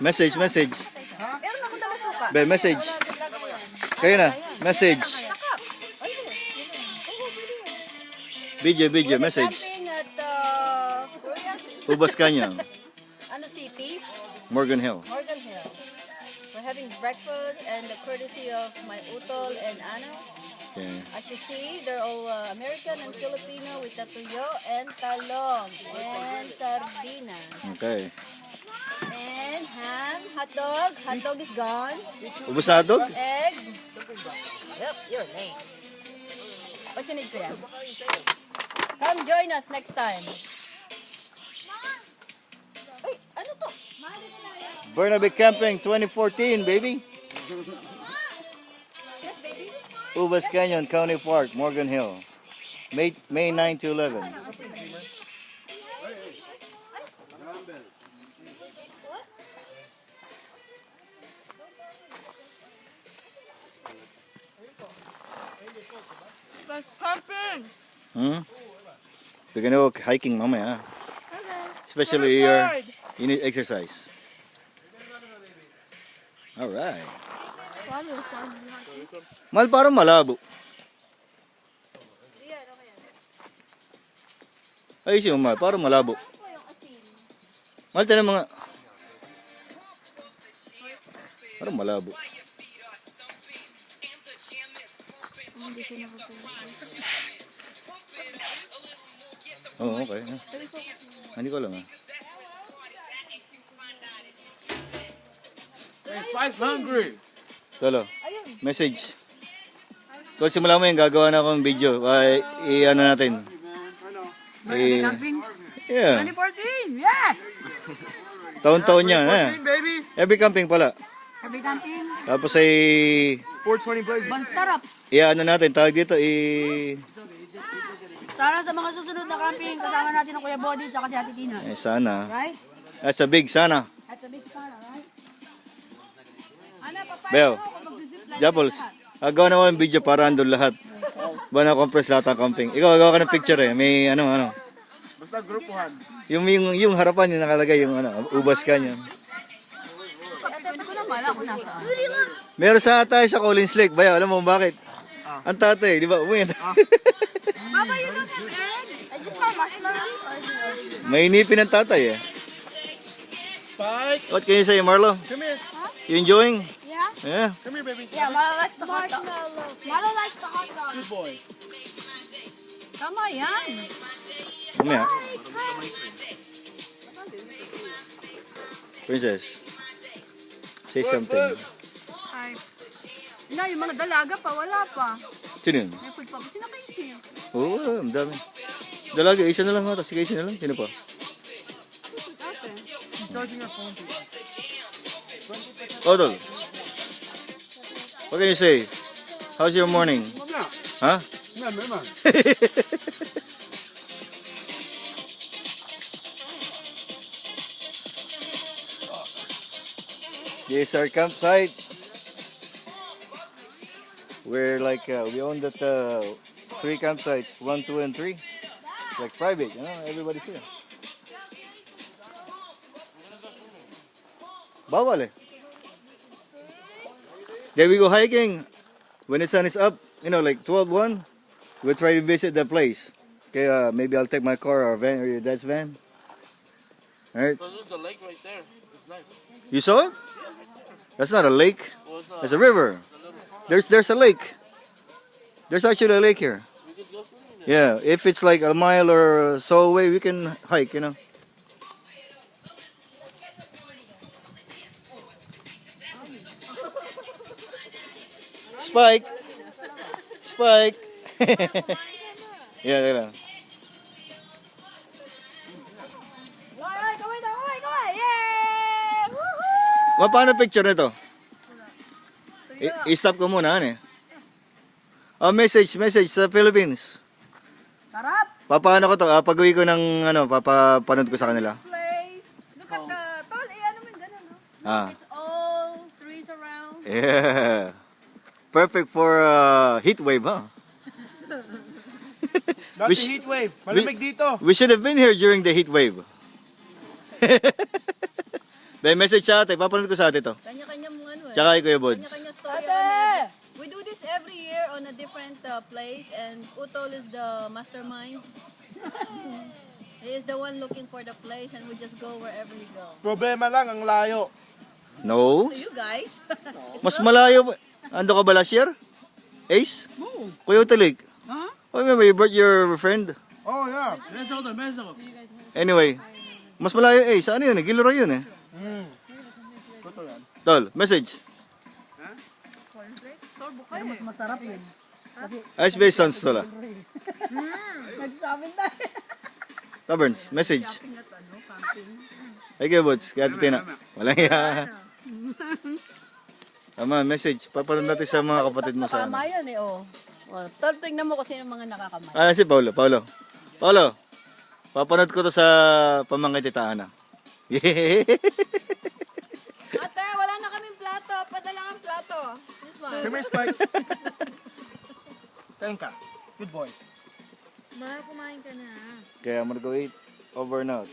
Message, message. Meron ako dala suka. Be, message. Kayo na, message. Video, message. Camping at Korea. Ubas Canyon, Ano city? Morgan Hill. Morgan Hill. We're having breakfast and the courtesy of my utol and Anna. Okay. As you see, they're all American and Filipino with tatuyo and talong and sardina. Okay. And ham, hot dog. Hot dog is gone. Ubus na hotdog? Egg. Yep, your name. What you need, Kuya? Come join us next time. Uy, ano to? Burnaby Camping 2014, baby. Yes, baby. Ubas Canyon, County Park, Morgan Hill. May 9 to 11. Let's camping. We're gonna go hiking mamaya. Especially you need exercise. Alright. Mahal, parang malabo. Ayos yung mahal, parang malabo. Mahal tayo ng mga... Parang malabo. Oo, okay. Hindi ko alam. Spike's hungry. Lolo, message. Kung simula mo yung gagawa na akong video, i-ano natin. Camping Yeah. 2014, yeah! Taon-taon yan. Baby, Every camping pala. Happy camping. Tapos ay... 420 plays. Bansarap. I-ano natin, tawag dito, Sana sa mga susunod na camping, kasama natin ang Kuya Body tsaka si Ate Tina. sana. Right? That's a big sana. At a big sana, right? Ana, Beo, Japols, agawa na mo yung video para andun lahat. Ba na-compress lahat ng camping. Ikaw, agawa ka ng picture eh. May ano. Basta grupuhan. Yung harapan yung nakalagay, yung ubas ka niyan. Hindi ko na mala kung nasaan. Meron sa tayo sa Collins Lake. Bayaw, alam mo bakit? Ang tatay, di ba? Umuwi. Papa, you don't have egg? I just have marshmallows. May inipin ng tatay eh. Spike, What can you say, Marlo? come here. You enjoying? Yeah? Yeah. Come here, baby. Yeah, Mara likes the hot dog. Mara likes the hot dog. Good boy. Tama yan. Umaya. Princess, say something. Ay. Na, yung mga dalaga pa, wala pa. Sino yun? May food pa. Sino kayo siya? Oo, ang dami. Dalaga, isa na lang ata. Sige, isa na lang. Sino pa? Charging your phone. Odol. What can you say? How's your morning? Huh? Man. This is our campsite. We're like, we own that 3 campsites, 1, 2, and 3. Like private, you know, everybody's here. Bawal eh. There we go hiking. When the sun is up, you know, like 12:1, we'll try to visit the place. Okay, maybe I'll take my car or van or your dad's van. Alright. There's a lake right there. It's nice. You saw it? That's not a lake. Well, it's not. That's a river. There's a lake. There's actually a lake here. We could go swimming there. Yeah, if it's like a mile or so away, we can hike, you know. Spike. Yeah, there lang. Yay! Paano picture nito? I-stop ko muna, ano eh. Oh, message sa Philippines. Sarap! Papaano ko to? Pag-uwi ko ng papapanood ko sa kanila. Place. Look at the tall. Ano man ganun, no? It's all trees around. Yeah. Perfect for heat wave, huh? Not We the sh- heat wave. Malamig dito. We should have been here during the heat wave. May message sa ate. Papanood ko sa ate to. Kanya-kanyang ano eh. Tsaka kay Kuya Bods. Kanya-kanya story kami. We do this every year on a different place and Utol is the mastermind. He is the one looking for the place and we just go wherever we go. Problema lang, ang layo. No. So you guys, Mas malayo. Ando ka ba last year? Ace? Kuya Utalik. Huh? Oh, remember you brought your friend? Oh, yeah. Meso ko, meso ko. Anyway. Mas malayo Ace. Ano yun eh? Gilroy yun eh. Gusto yan. Tol, message. mas masarap yun. Ice Bay Sans Sola. Nagsabi tayo. Taverns, message. Ay Kuya Bods, kaya Tina. Walang iya. Tama, message. Papanood natin sa mga kapatid mo sa ano. Nakakama yan eh, oh. Tol, tingnan mo kung sino mga nakakamay. Ah, si Paulo. Paulo, papanood ko to sa pamangkin Tita Ana. Ate, wala na kaming plato. Padala ang plato. This one. Come here, Spike. Thank you. Good boy. Ma, kumain ka na. Kaya I'm gonna go eat. Over and out.